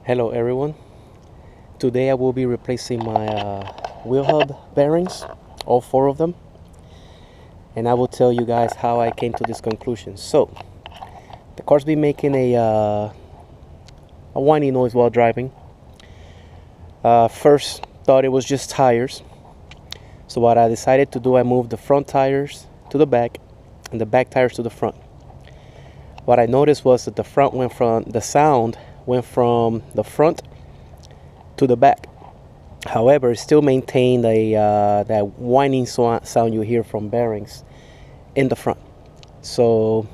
Hello everyone. Today I will be replacing my wheel hub bearings, all four of them, and I will tell you guys how I came to this conclusion. So the car's been making a whiny noise while driving. First thought it was just tires, so what I decided to do, I moved the front tires to the back and the back tires to the front. What I noticed was that the sound went from the front to the back. However, it still maintained that whining sound you hear from bearings in the front. So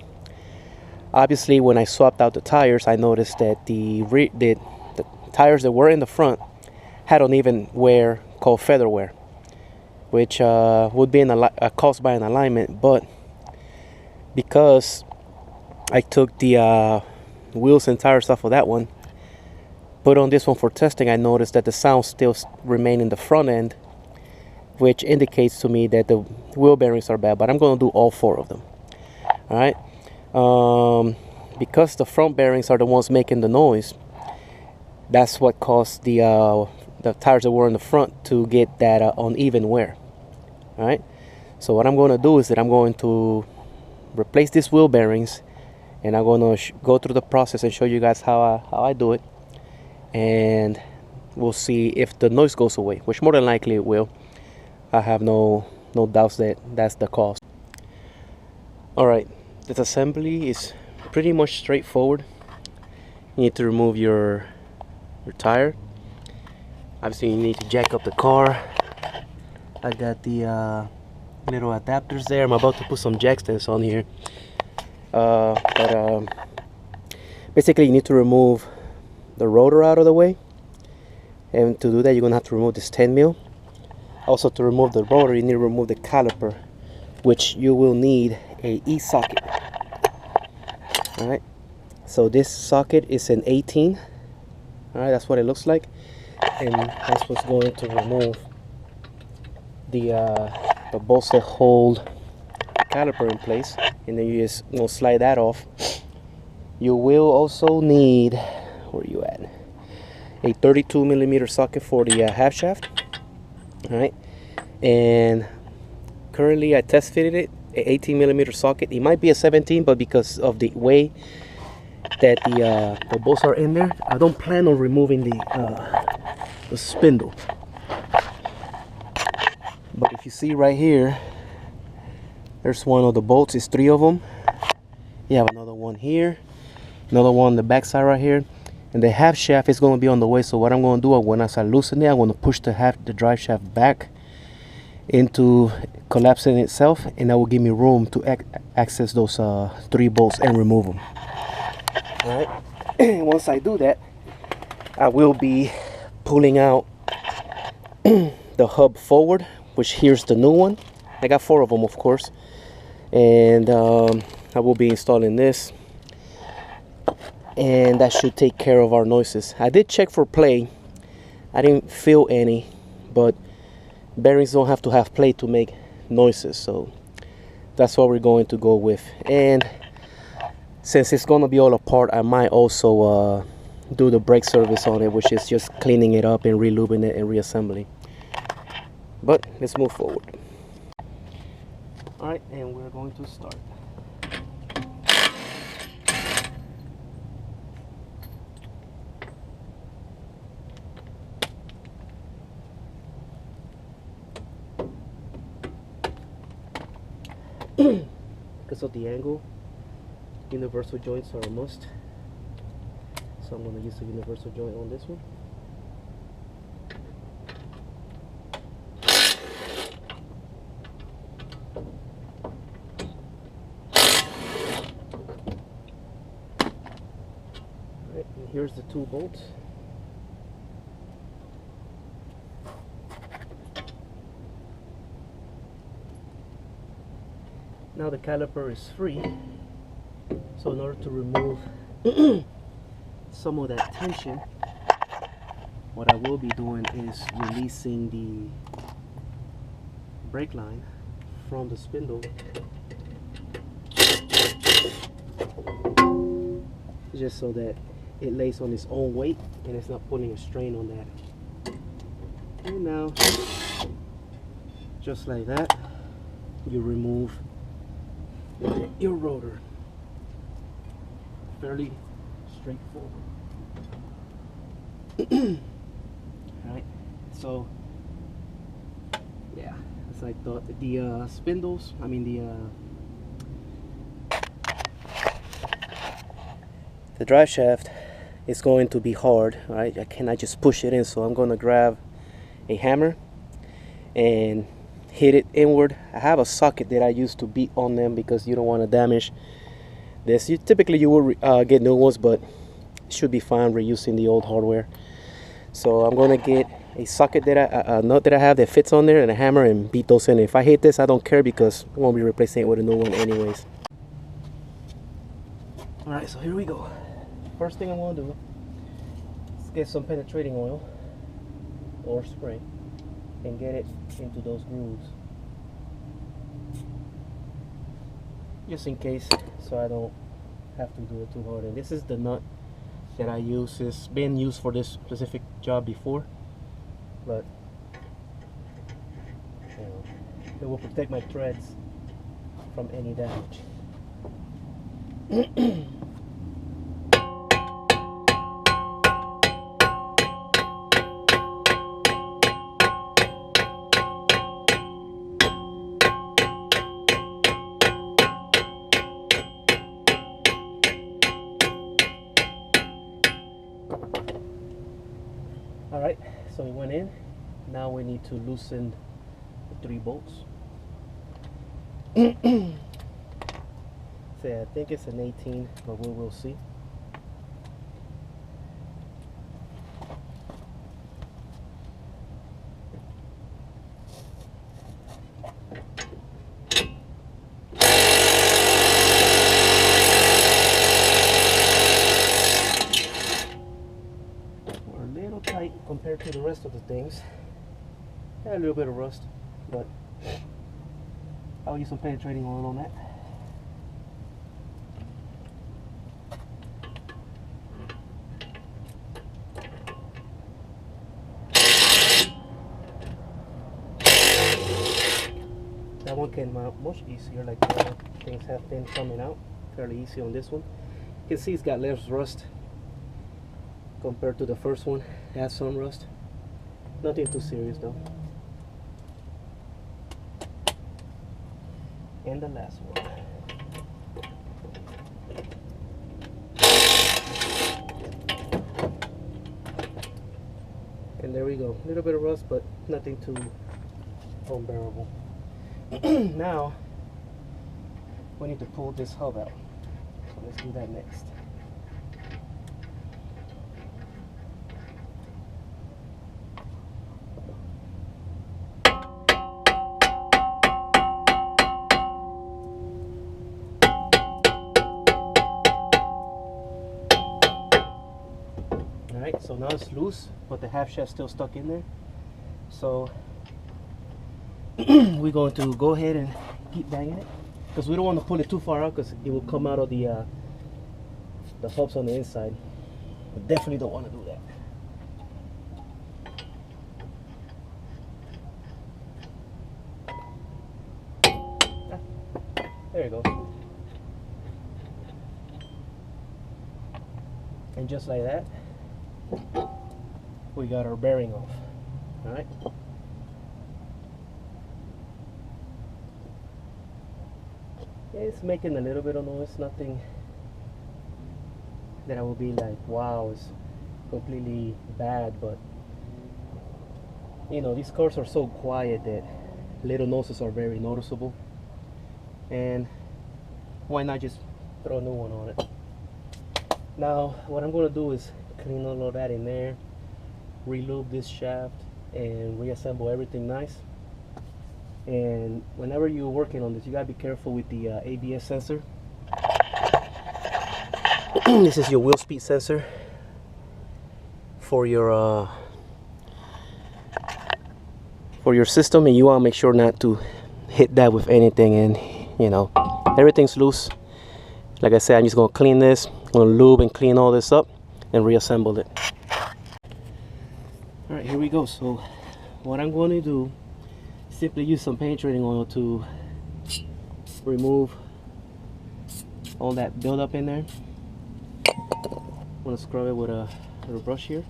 obviously when I swapped out the tires, I noticed that the tires that were in the front had uneven wear called feather wear, which would be caused by an alignment. But because I took the wheels and tires off of that one, put on this one for testing, I noticed that the sound still remain in the front end, which indicates to me that the wheel bearings are bad. But I'm going to do all four of them. All right, because the front bearings are the ones making the noise. That's what caused the tires that were in the front to get that uneven wear. All right, so what I'm going to do is that I'm going to replace these wheel bearings, and I'm going to go through the process and show you guys how I do it. And we'll see if the noise goes away, which more than likely it will. I have no doubts that that's the cause. All right, this assembly is pretty much straightforward. You need to remove your tire. Obviously you need to jack up the car. I got the little adapters there. I'm about to put some jack stands on here, but basically you need to remove the rotor out of the way, and to do that you're gonna have to remove this 10 mil. Also, to remove the rotor you need to remove the caliper, which you will need a E-socket. All right, so this socket is an 18. All right, that's what it looks like, and that's what's going to remove the bolts that hold the caliper in place, and then you just slide that off. You will also need, where you at, a 32 millimeter socket for the half shaft. All right, and currently I test fitted it, a 18 millimeter socket. It might be a 17, but because of the way that the bolts are in there, I don't plan on removing the spindle. But if you see right here, there's one of the bolts. It's 3 of them. You have another one here, another one on the back side right here, and the half shaft is going to be on the way. So what I'm going to do, when I start loosening it, I'm going to push the drive shaft back into collapsing itself, and that will give me room to access those 3 bolts and remove them. All right. Once I do that, I will be pulling out the hub forward, which here's the new one. I got 4 of them, of course, and I will be installing this, and that should take care of our noises. I did check for play. I didn't feel any, but bearings don't have to have play to make noises, so that's what we're going to go with. And since it's going to be all apart, I might also do the brake service on it, which is just cleaning it up and re-lubing it and reassembling. But let's move forward. All right, and we're going to start. Because of the angle, universal joints are a must. So I'm going to use a universal joint on this one. Alright, and here's the 2 bolts. Now the caliper is free, so in order to remove some of that tension, what I will be doing is releasing the brake line from the spindle, just so that it lays on its own weight and it's not putting a strain on that. And now, just like that, you remove your rotor. Fairly straightforward. Alright, so yeah, as I thought. The spindles, I mean the drive shaft is going to be hard, right? I cannot just push it in, so I'm going to grab a hammer and hit it inward. I have a socket that I use to beat on them because you don't want to damage this. Typically you will get new ones, but it should be fine reusing the old hardware. So I'm going to get a socket that a nut that I have that fits on there and a hammer and beat those in. If I hit this, I don't care because I won't be replacing it with a new one anyways. Alright, so here we go. First thing I'm going to do is get some penetrating oil or spray and get it into those grooves, just in case, so I don't have to do it too hard. And this is the nut that I use. It's been used for this specific job before, but you know, it will protect my threads from any damage. Alright, so we went in. Now we need to loosen the 3 bolts. So I think it's an 18, but we will see. Compared to the rest of the things. A little bit of rust, but I'll use some penetrating oil on that. That one came out much easier, like things have been coming out fairly easy on this one. You can see it's got less rust compared to the first one. It has some rust. Nothing too serious though. And the last one. And there we go. A little bit of rust, but nothing too unbearable. Now we need to pull this hub out. So let's do that next. Alright, so now it's loose, but the half shaft's still stuck in there. So we're going to go ahead and keep banging it, because we don't want to pull it too far out, because it will come out of the hubs on the inside. We definitely don't want to do that. There you go. And just like that, we got our bearing off. Alright. Yeah, it's making a little bit of noise, nothing that I will be like, wow, it's completely bad, but you know, these cars are so quiet that little noises are very noticeable. And why not just throw a new one on it? Now what I'm going to do is clean all of that in there, re-lube this shaft, and reassemble everything nice. And whenever you're working on this, you gotta be careful with the ABS sensor. This is your wheel speed sensor for your system, and you want to make sure not to hit that with anything. And you know, everything's loose. Like I said, I'm just gonna clean this. I'm gonna lube and clean all this up, and reassemble it. All right, here we go. So what I'm going to do, simply use some penetrating oil to remove all that buildup in there. I'm going to scrub it with a little brush here.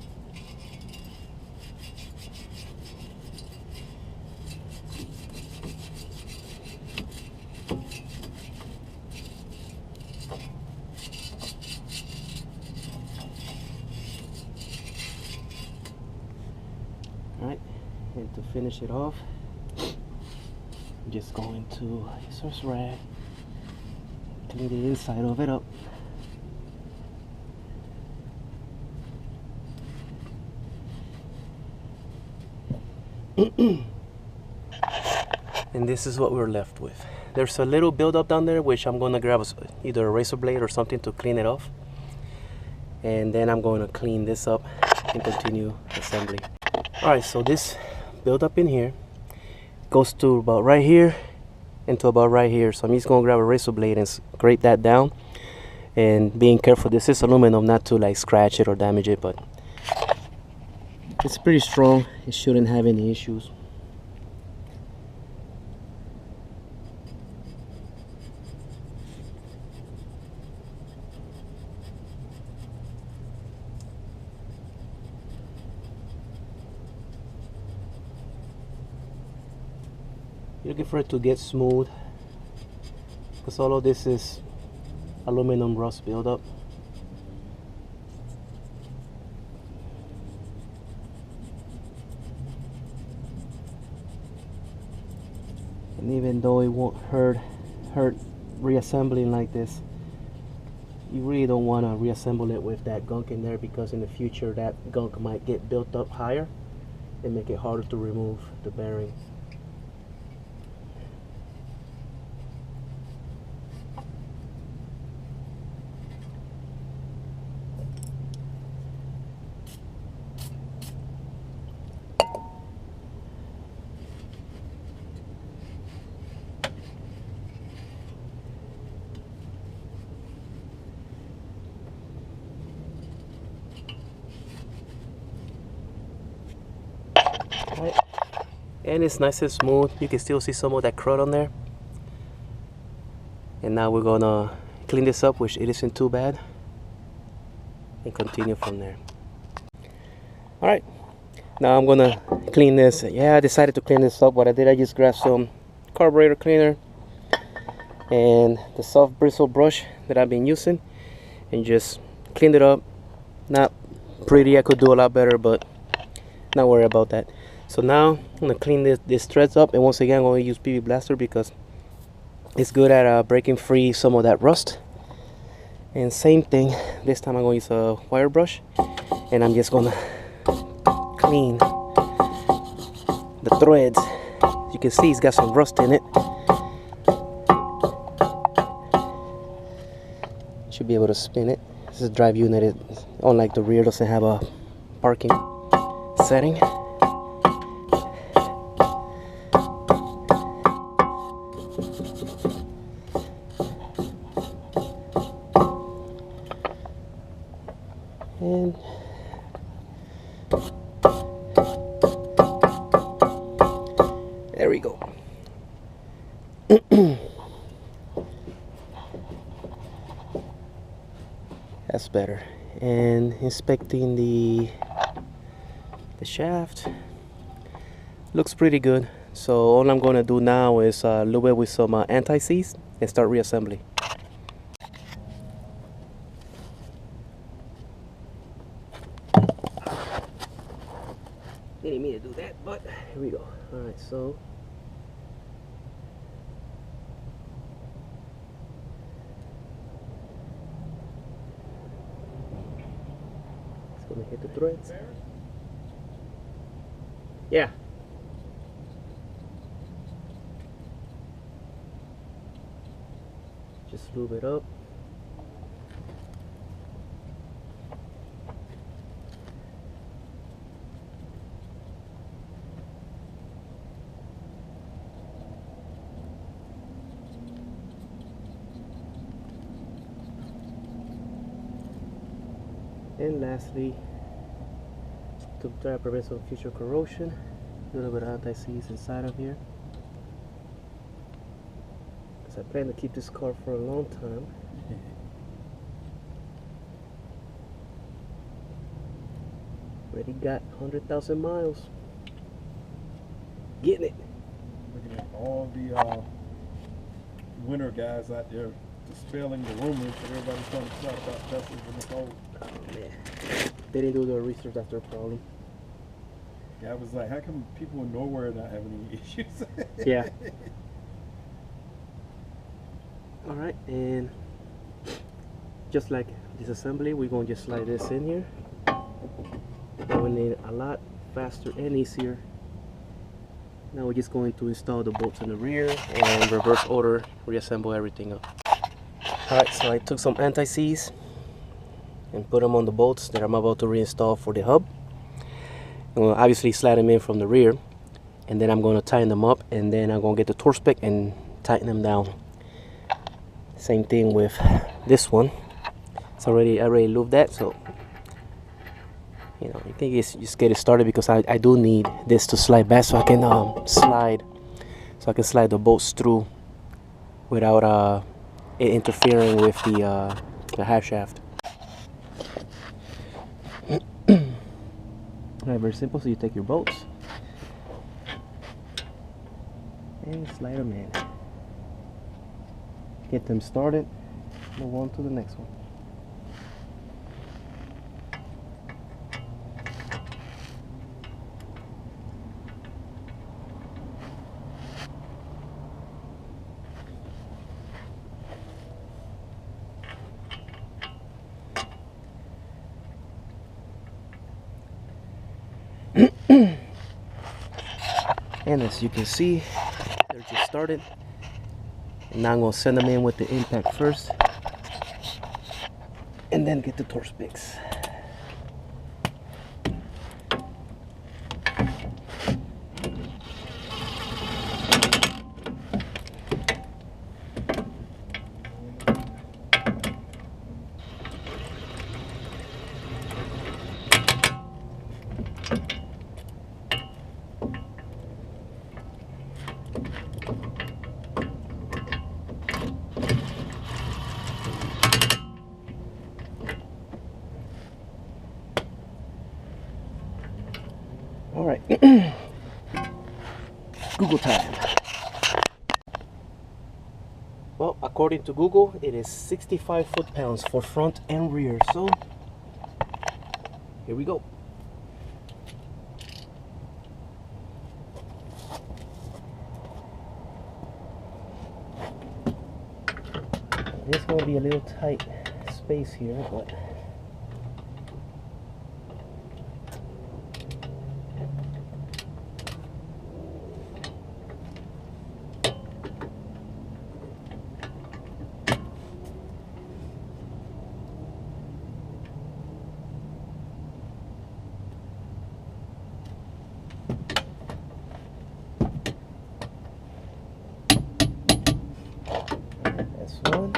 Alright, and to finish it off, I'm just going to use this rag, clean the inside of it up. And this is what we're left with. There's a little buildup down there, which I'm going to grab either a razor blade or something to clean it off. And then I'm going to clean this up and continue assembly. Alright, so this buildup in here goes to about right here and to about right here. So I'm just going to grab a razor blade and scrape that down. And being careful, this is aluminum, not to like scratch it or damage it, but it's pretty strong. It shouldn't have any issues. You're looking for it to get smooth, because all of this is aluminum rust buildup. And even though it won't hurt reassembling like this, you really don't want to reassemble it with that gunk in there, because in the future that gunk might get built up higher and make it harder to remove the bearing. Right. And it's nice and smooth. You can still see some of that crud on there. And now we're gonna clean this up, which it isn't too bad, and continue from there. Alright, now I'm gonna clean this. Yeah, I decided to clean this up. What I did, I just grabbed some carburetor cleaner and the soft bristle brush that I've been using and just cleaned it up. Not pretty, I could do a lot better, but not worry about that. So now I'm gonna clean this threads up, and once again I'm going to use PB Blaster because it's good at breaking free some of that rust. And same thing, this time I'm going to use a wire brush, and I'm just gonna clean the threads. You can see it's got some rust in it. Should be able to spin it. This is a drive unit. It, unlike the rear, doesn't have a parking setting. And there we go. That's better. And inspecting the shaft, looks pretty good. So all I'm going to do now is lube it with some anti-seize and start reassembly. Didn't mean to do that, but here we go. All right, so it's gonna hit the threads. Yeah. Just lube it up. And lastly, to try to prevent some future corrosion, a little bit of anti-seize inside of here, because I plan to keep this car for a long time. Already got 100,000 miles. Getting it. Looking at all the winter guys out there dispelling the rumors that everybody's trying to talk about Tesla's in the cold. Oh man, they didn't do their research. That's their problem. Guy was like, how come people in nowhere not having any issues? Yeah. All right, and just like this assembly, we're gonna just slide this in here. That will need a lot faster and easier. Now we're just going to install the bolts in the rear and reverse order reassemble everything up. Alright, so I took some anti-seize and put them on the bolts that I'm about to reinstall for the hub. I'm going to obviously slide them in from the rear, and then I'm going to tighten them up, and then I'm going to get the torque spec and tighten them down. Same thing with this one. I already lubed that, so you know, I think it's just get it started, because I do need this to slide back so I can slide the bolts through without it interfering with the half shaft. Alright, very simple. So you take your bolts and slide them in. Get them started. Move on to the next one. And as you can see, they're just started. And now I'm going to send them in with the impact first, and then get the torque specs. All right, Google time. Well, according to Google, it is 65 foot-pounds for front and rear. So here we go. It's going to be a little tight space here, but that's one.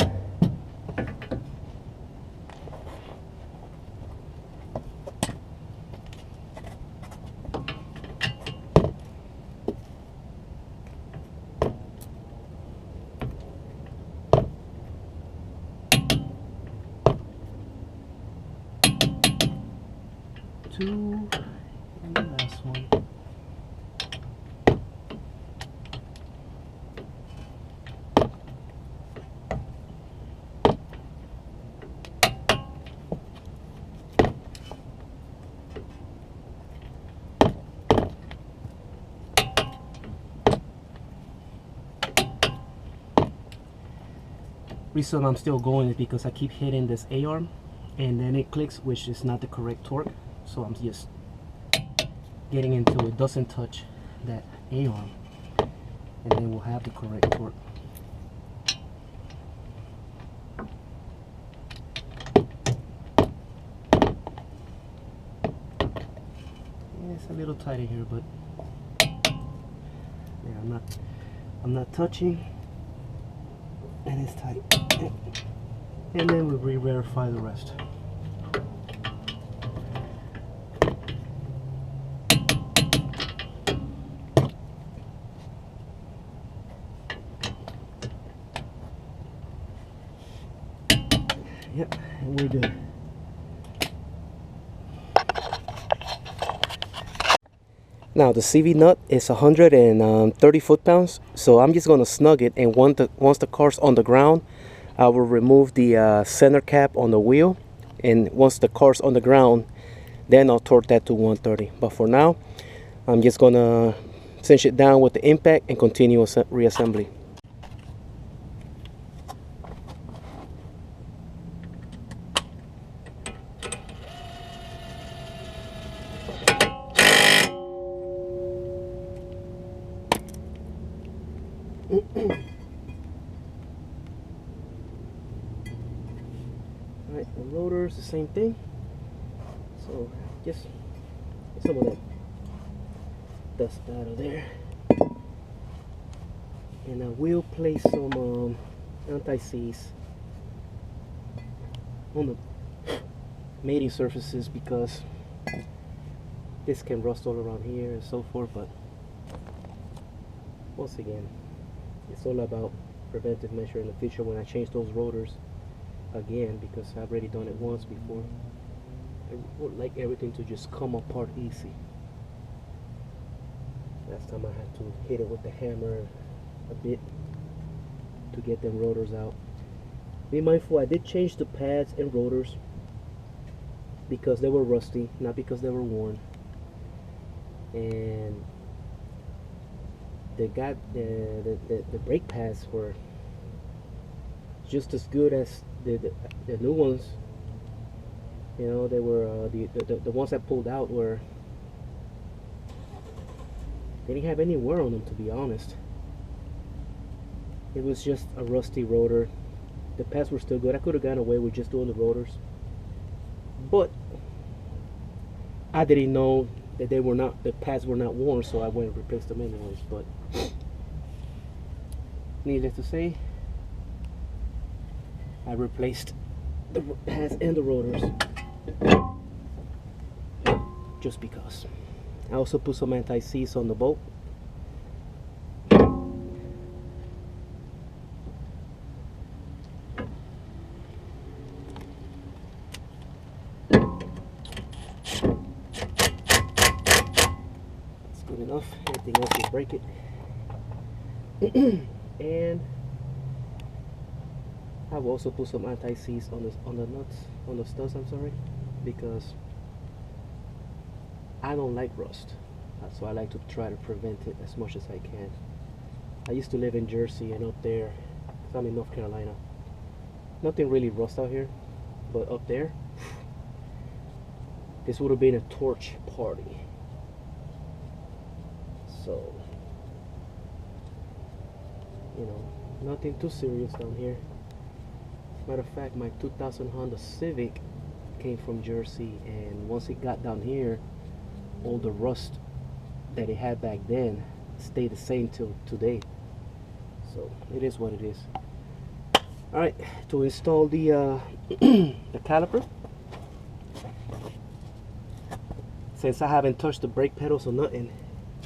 Two, and the last one. Reason I'm still going is because I keep hitting this A-arm and then it clicks, which is not the correct torque. So I'm just getting into it doesn't touch that A-arm, and then we'll have the correct torque. Yeah, it's a little tight in here, but yeah, I'm not touching, and it's tight. And then we'll re-verify the rest. Yep, and we're good. Now the CV nut is 130 foot-pounds, so I'm just gonna snug it, and once the car's on the ground, I will remove the center cap on the wheel, and once the car's on the ground, then I'll torque that to 130. But for now, I'm just gonna cinch it down with the impact and continue reassembly. Alright, the rotors, the same thing. So just get some of that dust out of there. And I will place some anti-seize on the mating surfaces because this can rust all around here and so forth, but once again, it's all about preventive measure in the future when I change those rotors again, because I've already done it once before. I would like everything to just come apart easy. Last time I had to hit it with the hammer a bit to get them rotors out. Be mindful, I did change the pads and rotors because they were rusty, not because they were worn. And the brake pads were just as good as the new ones. You know, they were the ones I pulled out were, they didn't have any wear on them, to be honest. It was just a rusty rotor. The pads were still good. I could have gotten away with just doing the rotors, but I didn't know that the pads were not worn, so I went and replaced them anyways. But needless to say, I replaced the pads and the rotors just because. I also put some anti-seize on the bolt. That's good enough. Anything else will break it. And I will also put some anti-seize on the nuts, on the studs, I'm sorry, because I don't like rust, so I like to try to prevent it as much as I can. I used to live in Jersey, and up there, because I'm in North Carolina, nothing really rust out here, but up there, this would have been a torch party. So, you know, nothing too serious down here. Matter of fact, my 2000 Honda Civic came from Jersey, and once it got down here, all the rust that it had back then stayed the same till today. So it is what it is. All right, to install the the caliper, since I haven't touched the brake pedals or nothing,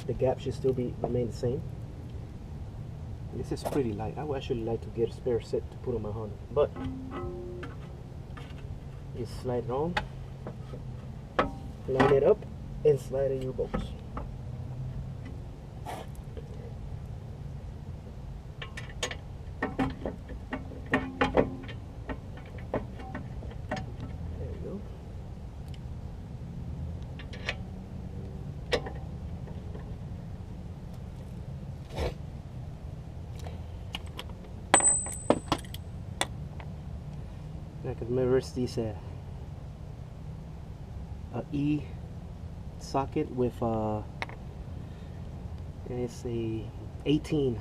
the gap should still remain the same. This is pretty light. I would actually like to get a spare set to put on my Honda, but you slide it on, line it up, and slide in your bolts. There we go. I can reverse these a E socket with and it's a 18.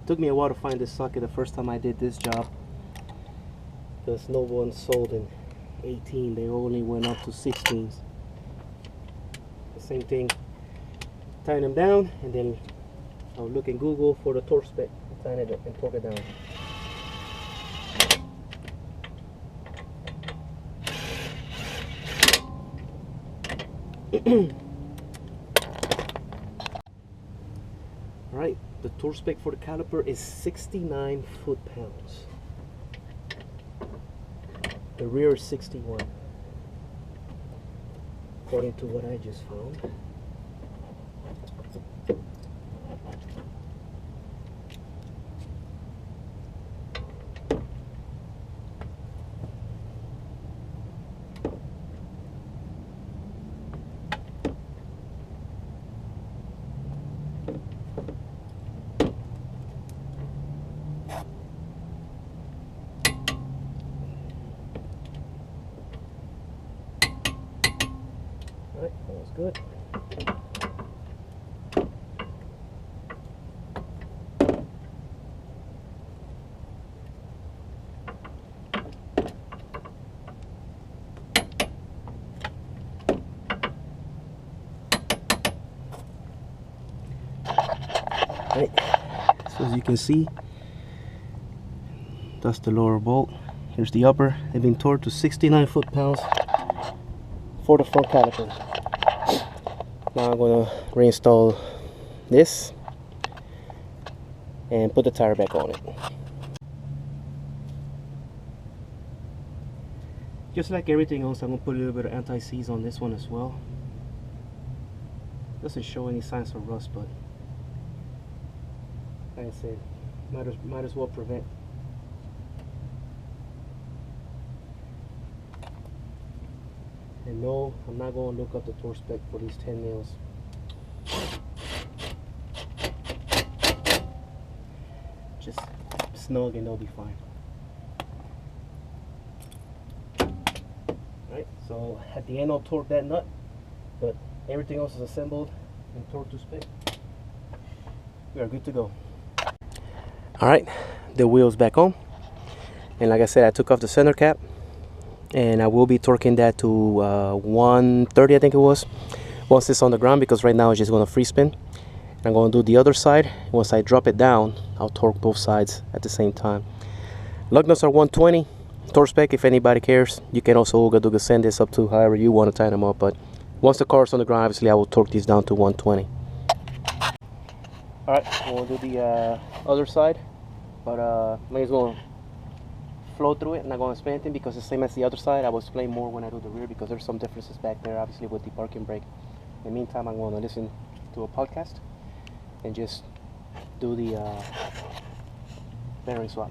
Took me a while to find this socket the first time I did this job, because no one sold an 18. They only went up to 16s. The same thing, tying them down, and then I'll look in Google for the torque spec, tie it up and torque it down. Alright, the torque spec for the caliper is 69 foot-pounds. The rear is 61, according to what I just found. Alright, that was good. Right. So as you can see, that's the lower bolt. Here's the upper. They've been torqued to 69 foot-pounds for the front calipers. Now I'm gonna reinstall this and put the tire back on it. Just like everything else, I'm gonna put a little bit of anti-seize on this one as well. Doesn't show any signs of rust, but like I said, might as well prevent. And no, I'm not going to look up the torque spec for these 10 nails. Just snug and they'll be fine. Alright, so at the end I'll torque that nut, but everything else is assembled and torqued to spec. We are good to go. Alright, the wheel's back on. And like I said, I took off the center cap. And I will be torquing that to 130, I think it was, once it's on the ground, because right now it's just going to free spin. And I'm going to do the other side. Once I drop it down, I'll torque both sides at the same time. Lug nuts are 120. Torque spec, if anybody cares. You can also send this up to however you want to tighten them up. But once the car is on the ground, obviously I will torque these down to 120. Alright, we'll do the other side. But may as well flow through it. I'm not going to explain anything because it's the same as the other side. I will explain more when I do the rear because there's some differences back there, obviously, with the parking brake. In the meantime, I'm going to listen to a podcast and just do the bearing swap.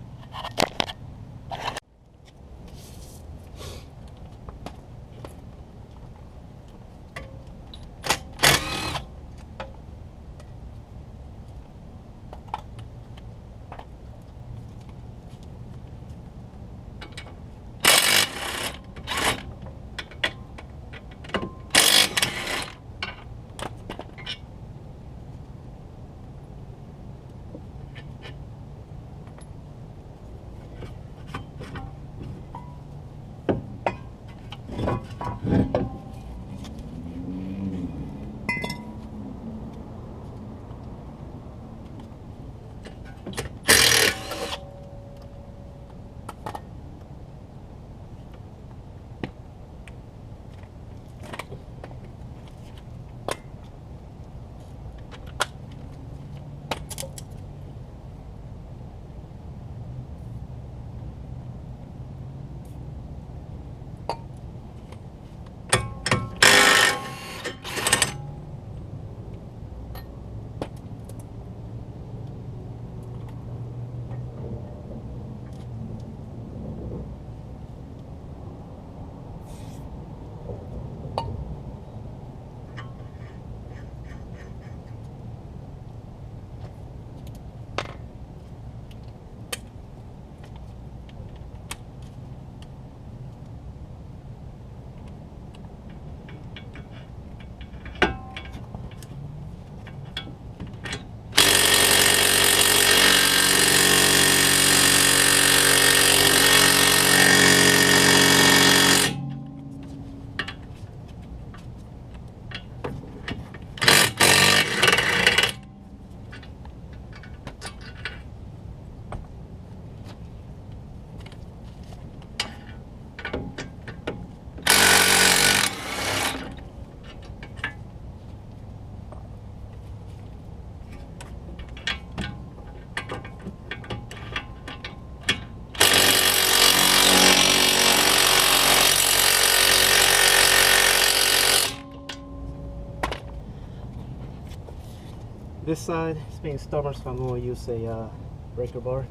This side is being stubborn, so I'm going to use a breaker bar.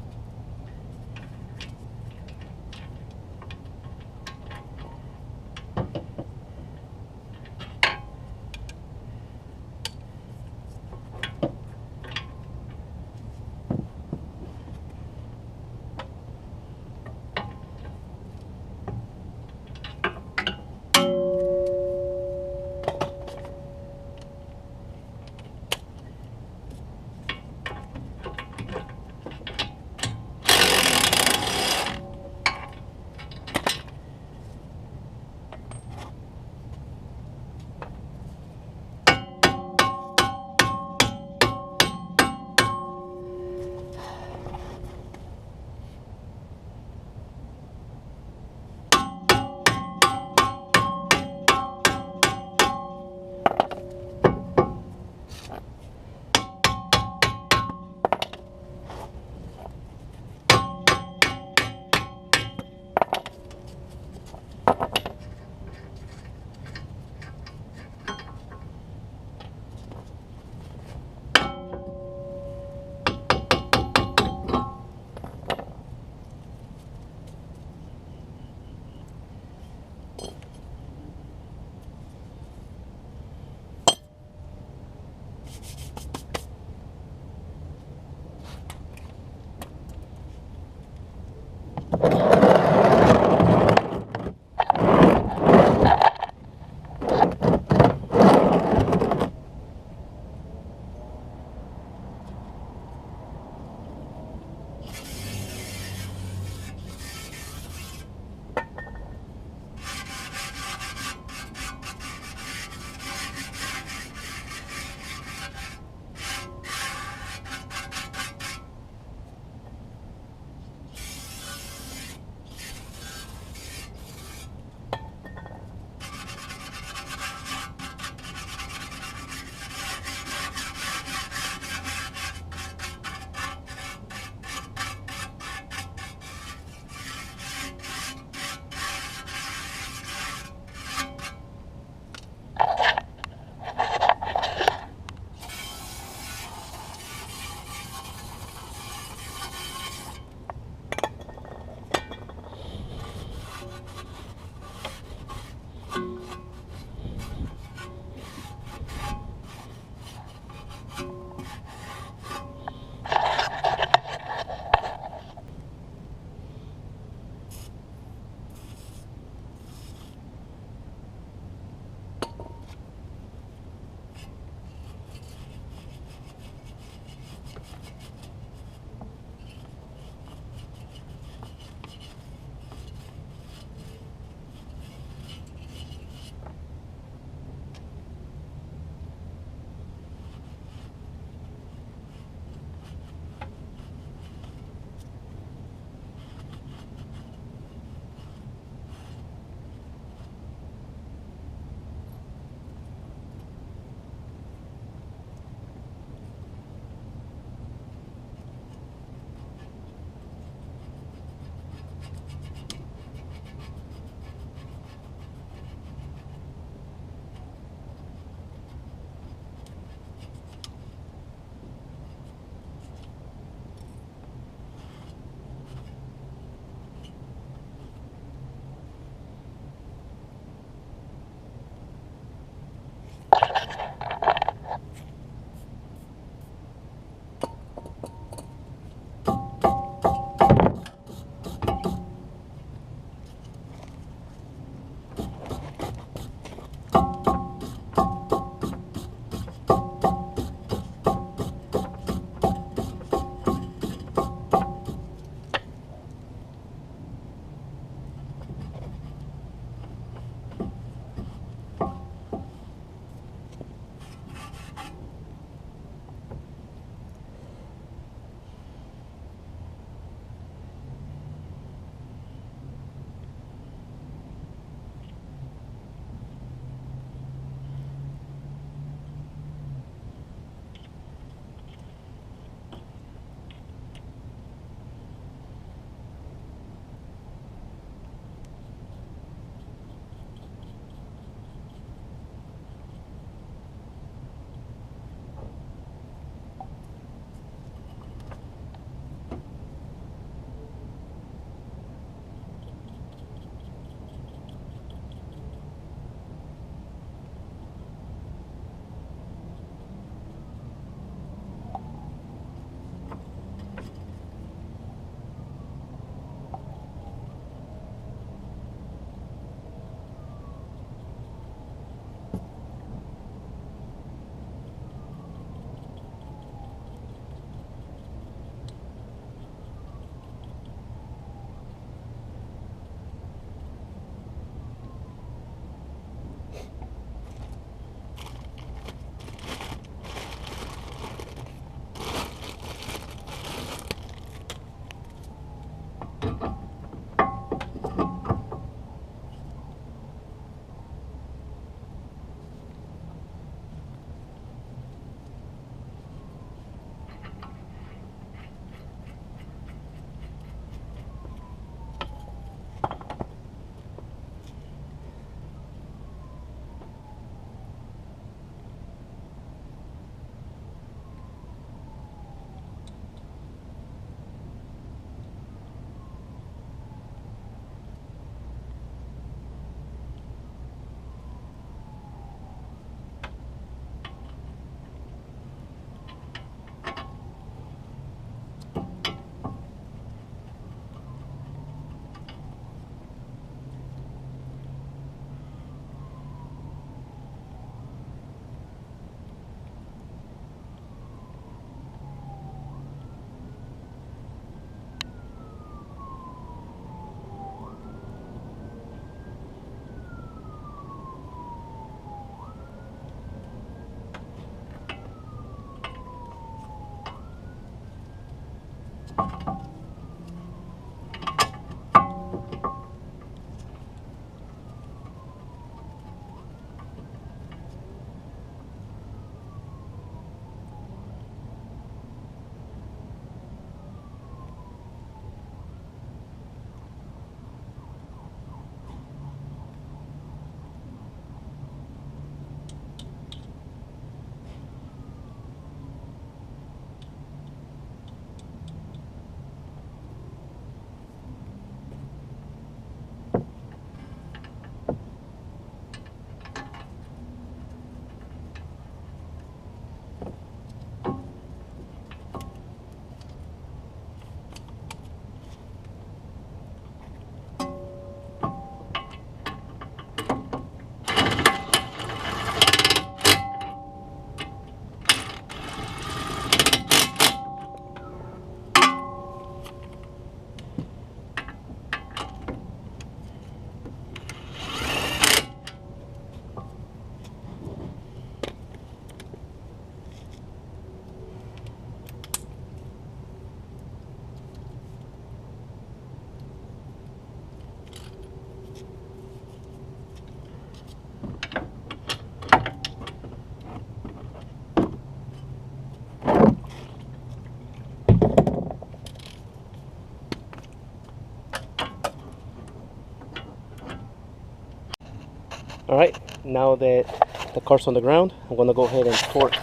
All right, now that the car's on the ground, I'm gonna go ahead and torque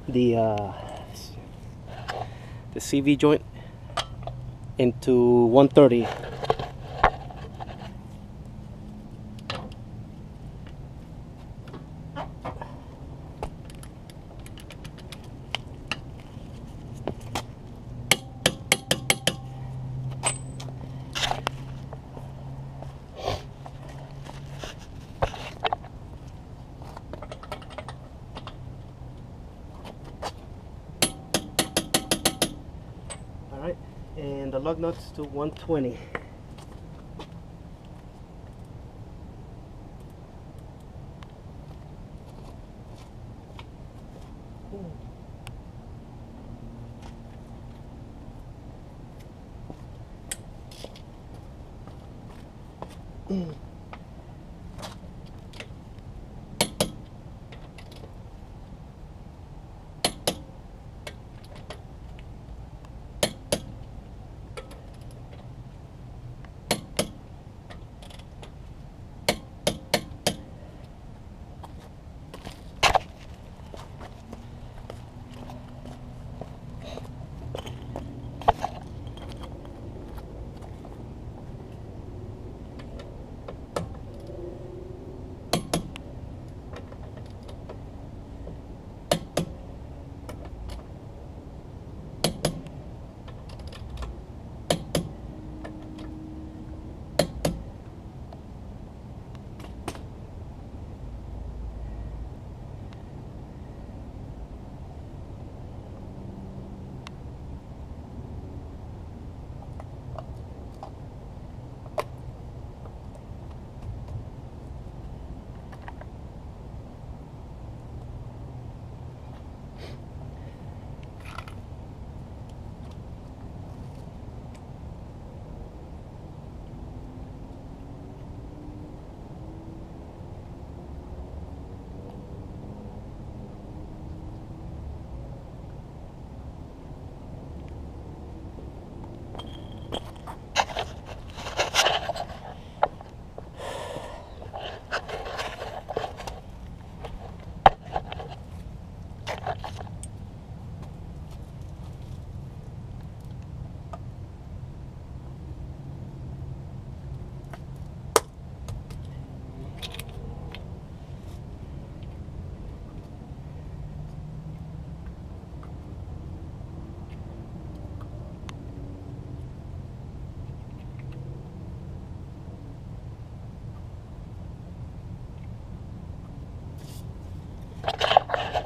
the CV joint into 130. Alright, and the lug nuts to 120.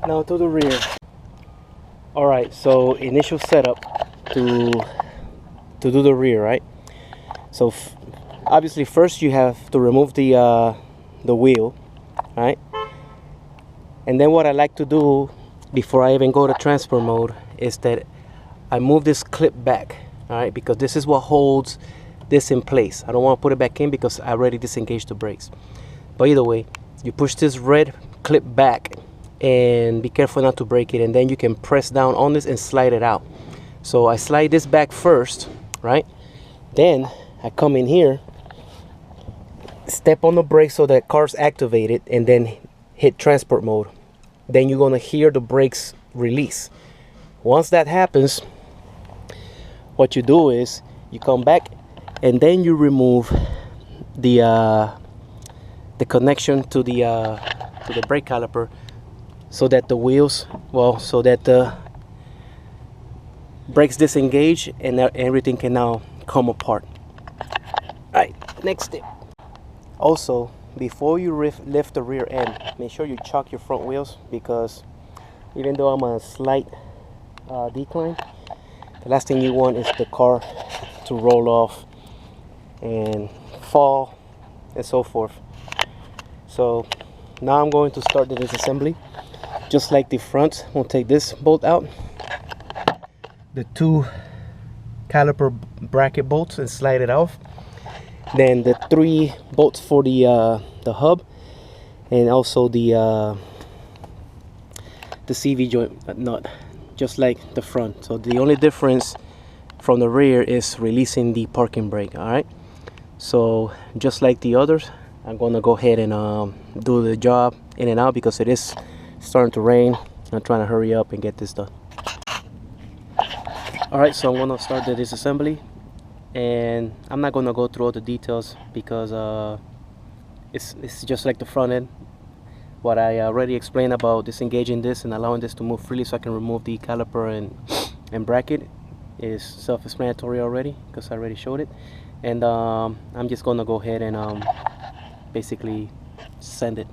Now to the rear. Alright, so initial setup to do the rear, right? So obviously first you have to remove the wheel, right? And then what I like to do before I even go to transport mode is that I move this clip back, alright, because this is what holds this in place. I don't want to put it back in because I already disengaged the brakes. But either way, you push this red clip back and be careful not to break it, and then you can press down on this and slide it out. So I slide this back first, right? Then I come in here, step on the brake so that car's activated, and then hit transport mode. Then you're gonna hear the brakes release. Once that happens, what you do is you come back and then you remove the connection to the brake caliper, so that the wheels, so that the brakes disengage and everything can now come apart. Alright, next step. Also, before you lift the rear end, make sure you chock your front wheels, because even though I'm on a slight decline, the last thing you want is the car to roll off and fall and so forth. So now I'm going to start the disassembly. Just like the front, we'll take this bolt out, the two caliper bracket bolts, and slide it off. Then the 3 bolts for the hub, and also the CV joint nut, just like the front. So the only difference from the rear is releasing the parking brake. All right. So just like the others, I'm gonna go ahead and do the job in and out because it is starting to rain. I'm trying to hurry up and get this done. Alright, so I'm gonna start the disassembly, and I'm not gonna go through all the details because it's just like the front end. What I already explained about disengaging this and allowing this to move freely so I can remove the caliper and bracket is self-explanatory already because I already showed it. And I'm just gonna go ahead and basically send it.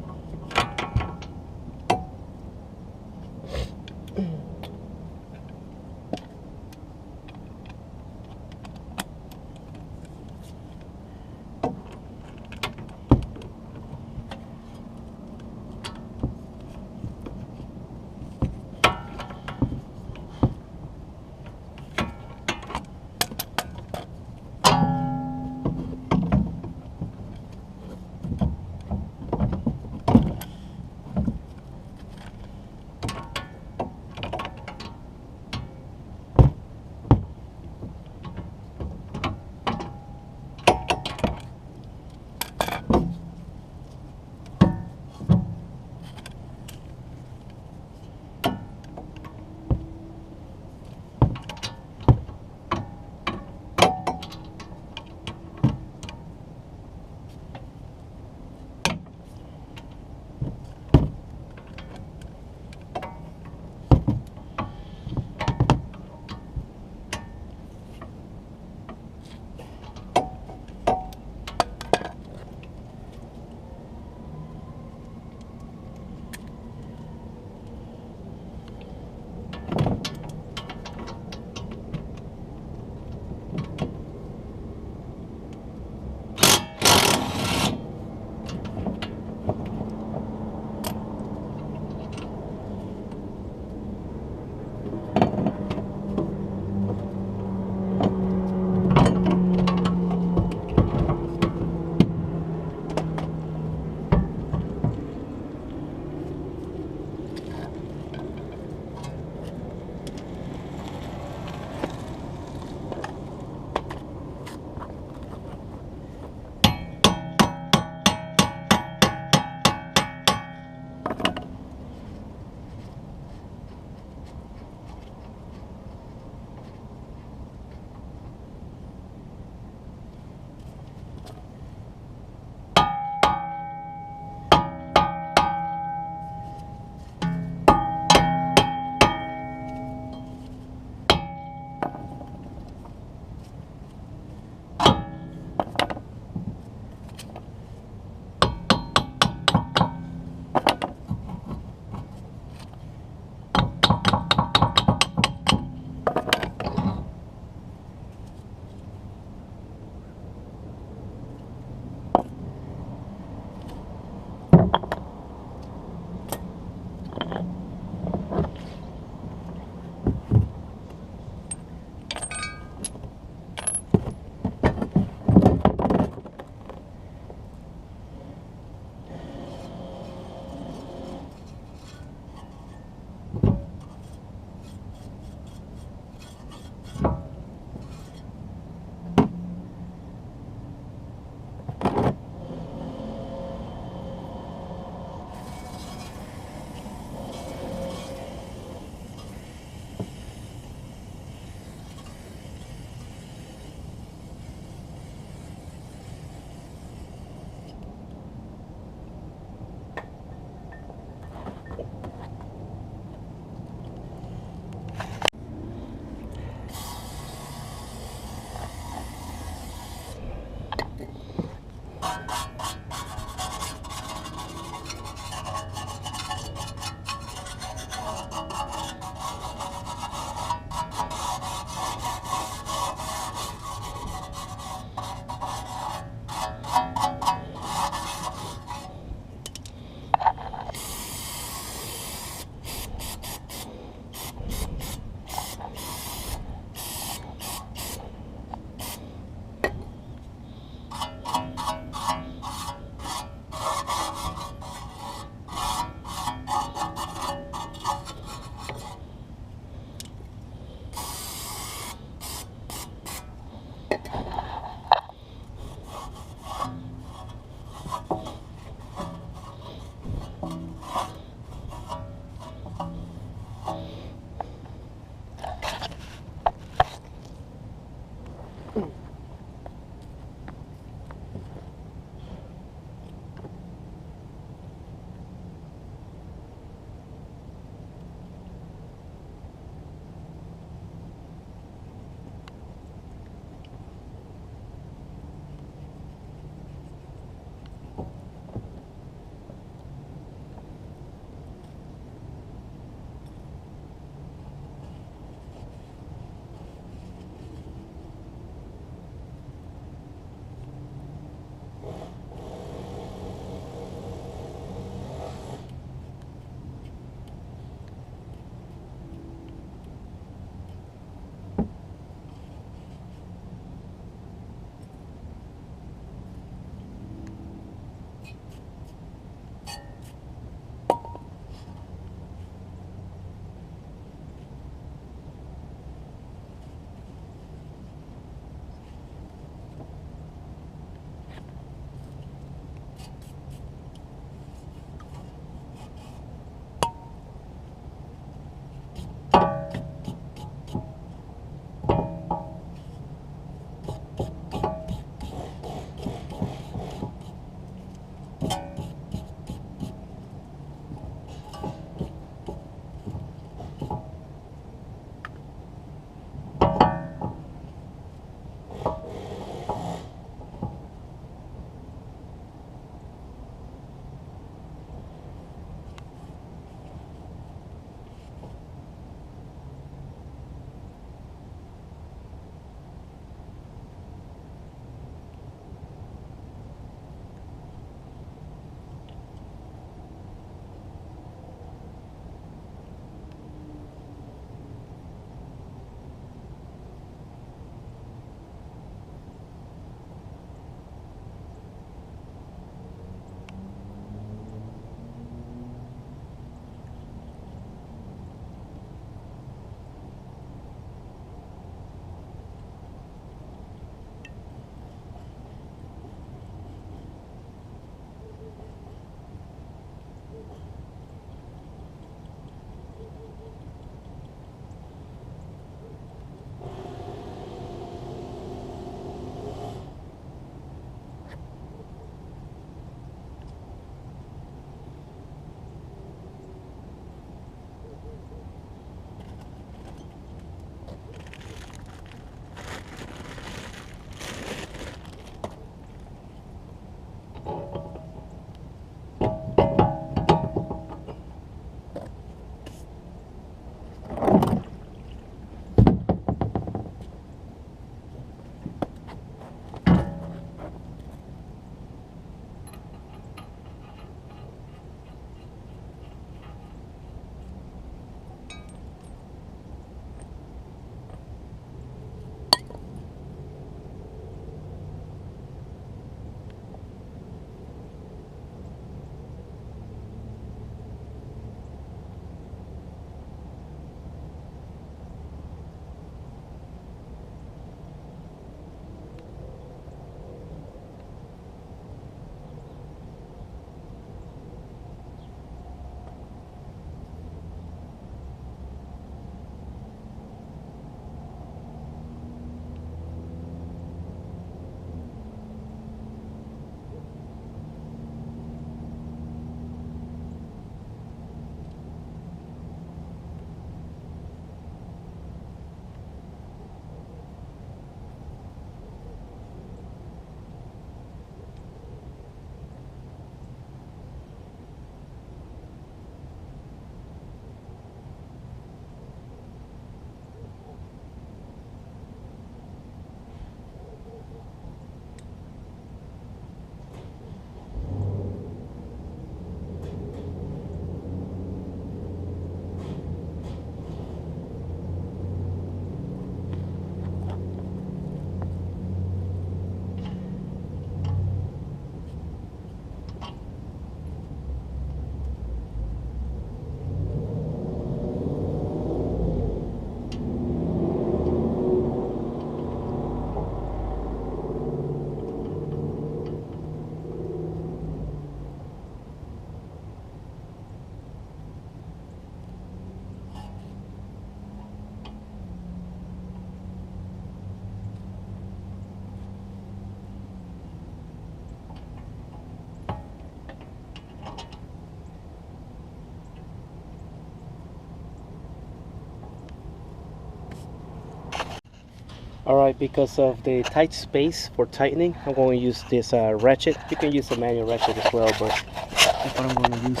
Alright, because of the tight space for tightening, I'm going to use this ratchet. You can use a manual ratchet as well, but that's what I'm going to use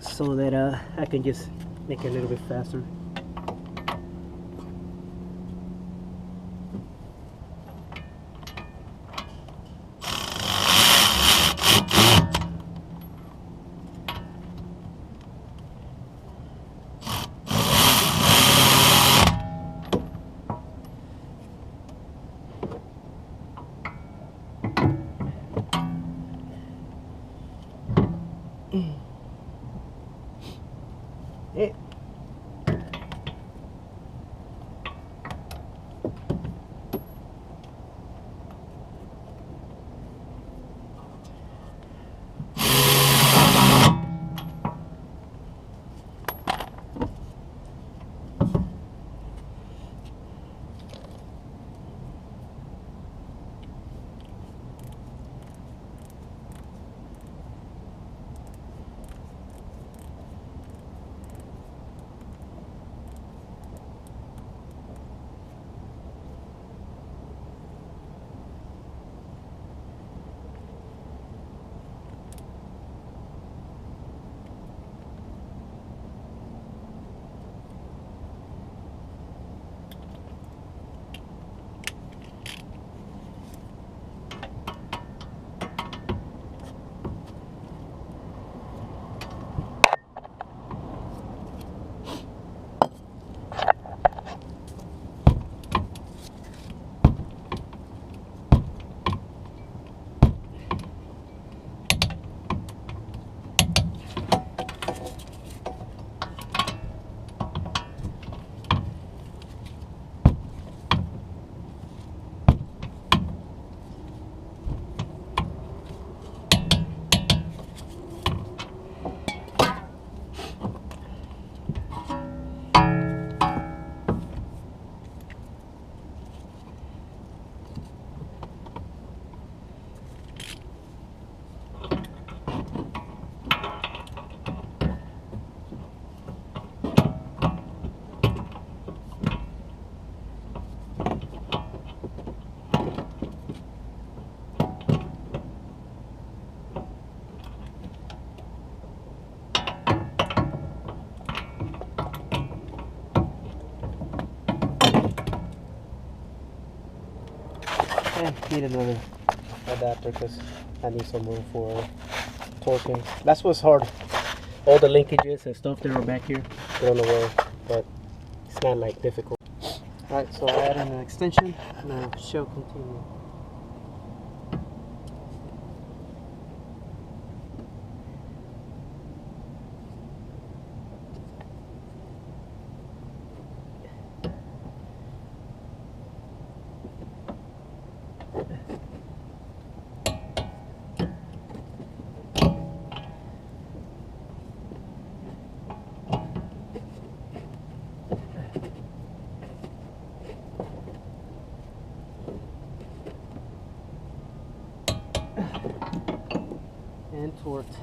so that I can just make it a little bit faster. Yeah. I need another adapter because I need some room for torquing. That's what's hard. All the linkages and stuff that are back here, I don't know where, but it's not like difficult. Alright, so I added an extension and a shell container. And torqued.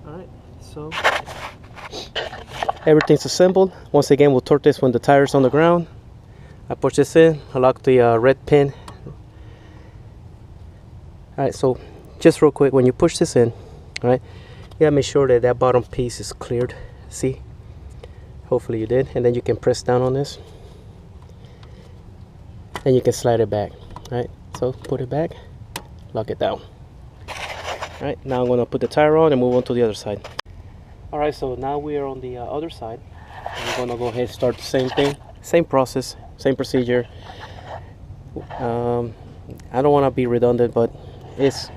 Alright, so everything's assembled. Once again, we'll torque this when the tire's on the ground. I push this in, I lock the red pin. Alright, so just real quick, when you push this in, alright, you gotta make sure that that bottom piece is cleared. See? Hopefully you did. And then you can press down on this. And you can slide it back. Alright, so put it back, lock it down. Alright, now I'm going to put the tire on and move on to the other side. Alright, so now we are on the other side. I'm going to go ahead and start the same thing. Same process, same procedure. I don't want to be redundant, but it's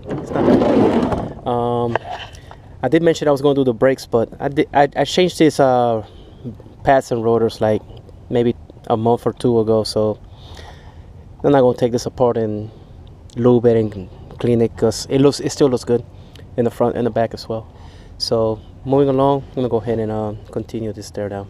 not that hard. I did mention I was going to do the brakes, but I changed these pads and rotors like maybe a month or two ago, so I'm not going to take this apart and lube it and clean it, because it still looks good in the front and the back as well. So moving along, I'm gonna go ahead and continue this tear down.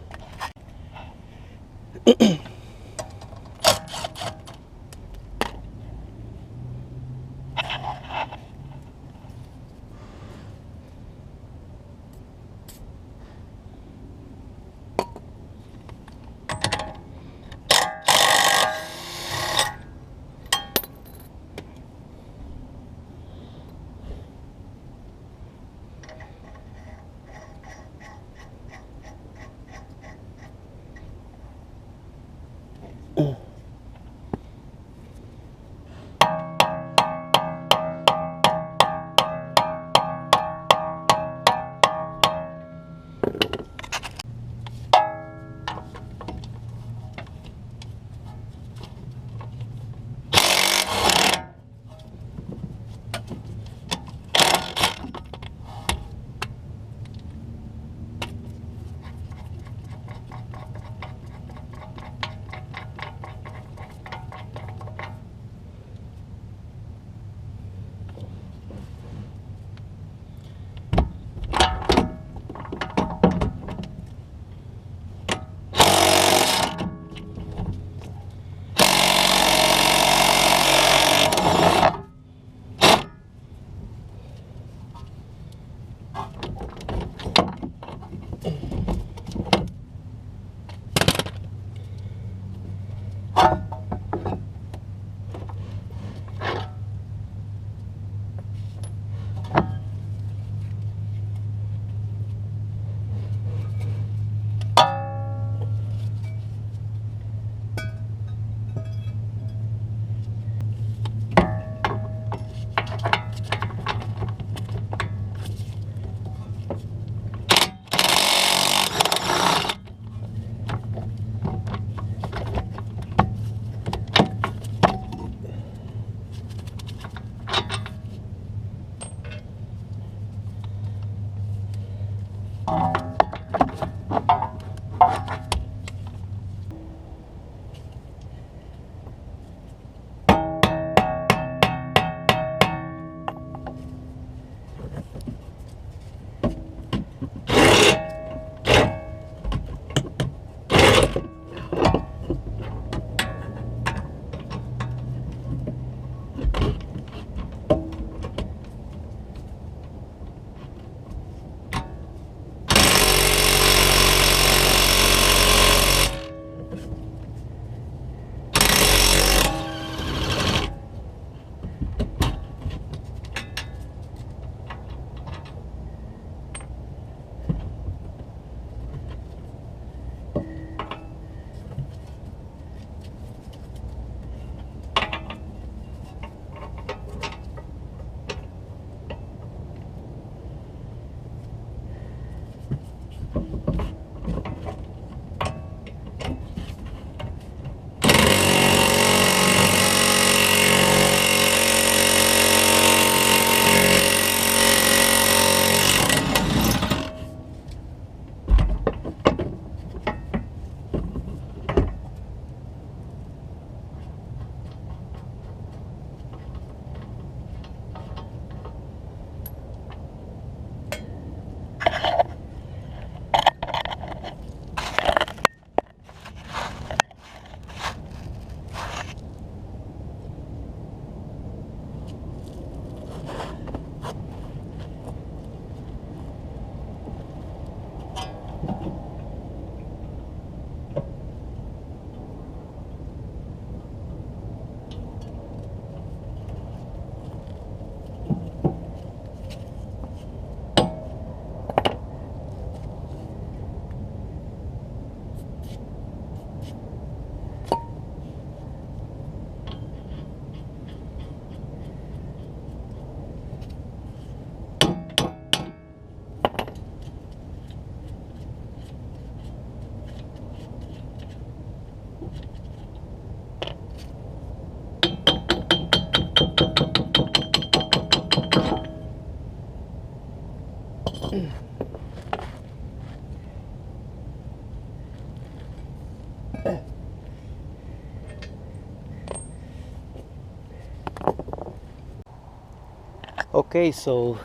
Okay, so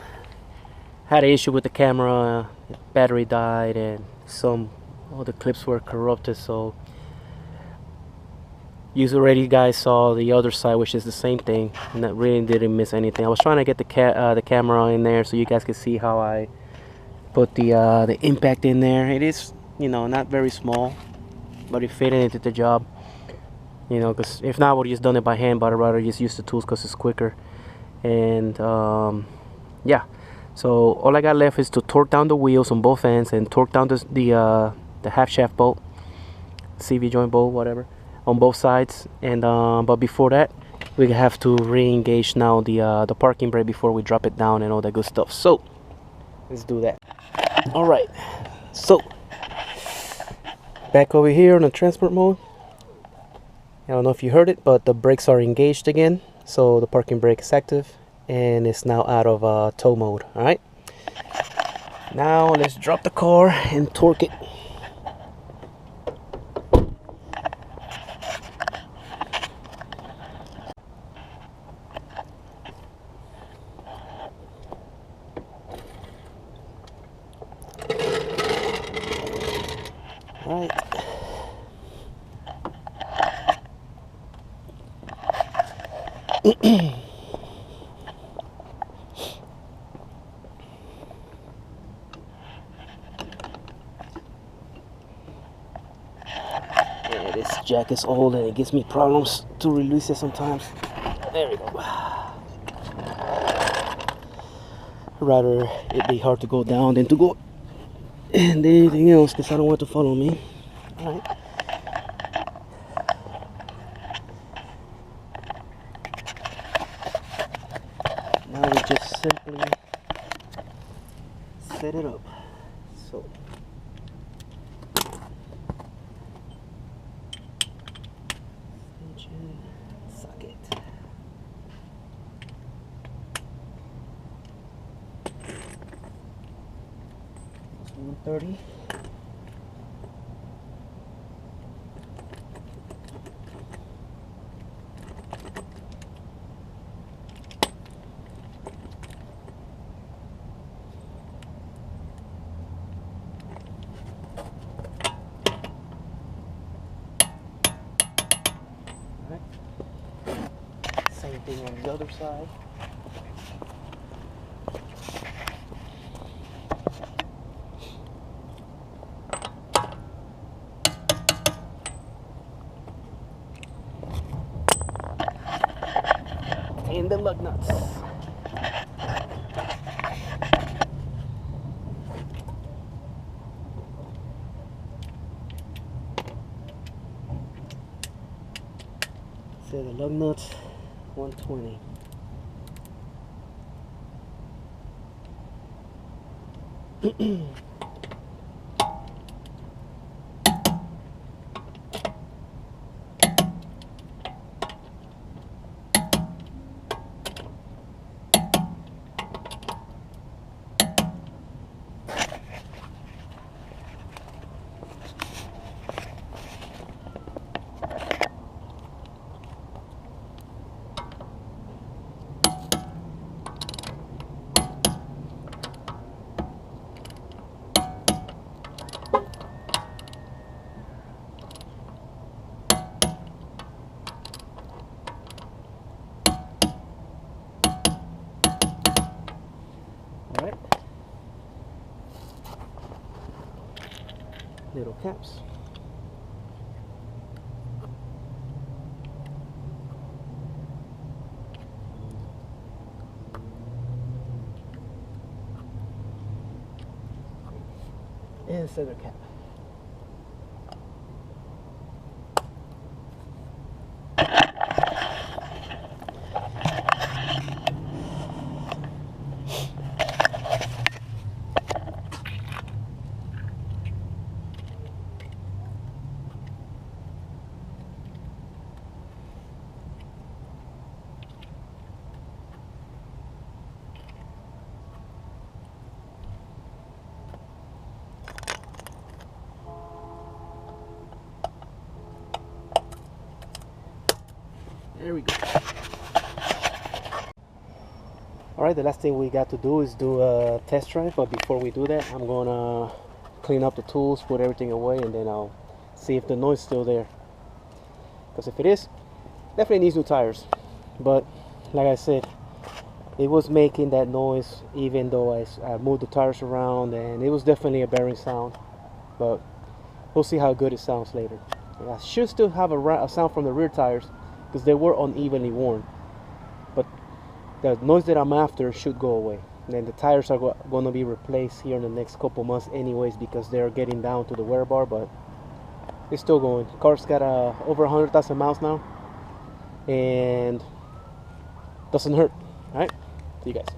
had an issue with the camera, battery died, and all the clips were corrupted. So you already guys saw the other side, which is the same thing, and that really didn't miss anything. I was trying to get the camera in there so you guys could see how I put the impact in there. It is, you know, not very small, but it fitted into the job. You know, because if not, I would have just done it by hand, but I'd rather just use the tools because it's quicker. And yeah, so all I got left is to torque down the wheels on both ends and torque down the half shaft bolt, CV joint bolt, whatever, on both sides. And but before that, we have to re-engage now the parking brake before we drop it down and all that good stuff. So let's do that. All right, so back over here on the transport mode. I don't know if you heard it, but the brakes are engaged again. So the parking brake is active and it's now out of tow mode. All right, now let's drop the car and torque it. All right. It is jack is old and it gives me problems to release it sometimes. There we go. Rather it be hard to go down than to go and anything else, because I don't want to follow me. Alright. Now we just simply set it up. So socket. It's 130. Same thing on the other side. And the lug nuts. So the lug nuts, 120. Alright. Little caps. And center cap. There we go. Alright, the last thing we got to do is do a test drive, but before we do that, I'm gonna clean up the tools, put everything away, and then I'll see if the noise is still there. Because if it is, definitely needs new tires. But like I said, it was making that noise even though I moved the tires around, and it was definitely a bearing sound. But we'll see how good it sounds later. And I should still have a sound from the rear tires because they were unevenly worn. But the noise that I'm after should go away. And then the tires are going to be replaced here in the next couple months anyways, because they're getting down to the wear bar, but it's still going. The car's got over 100,000 miles now and doesn't hurt. All right, see you guys.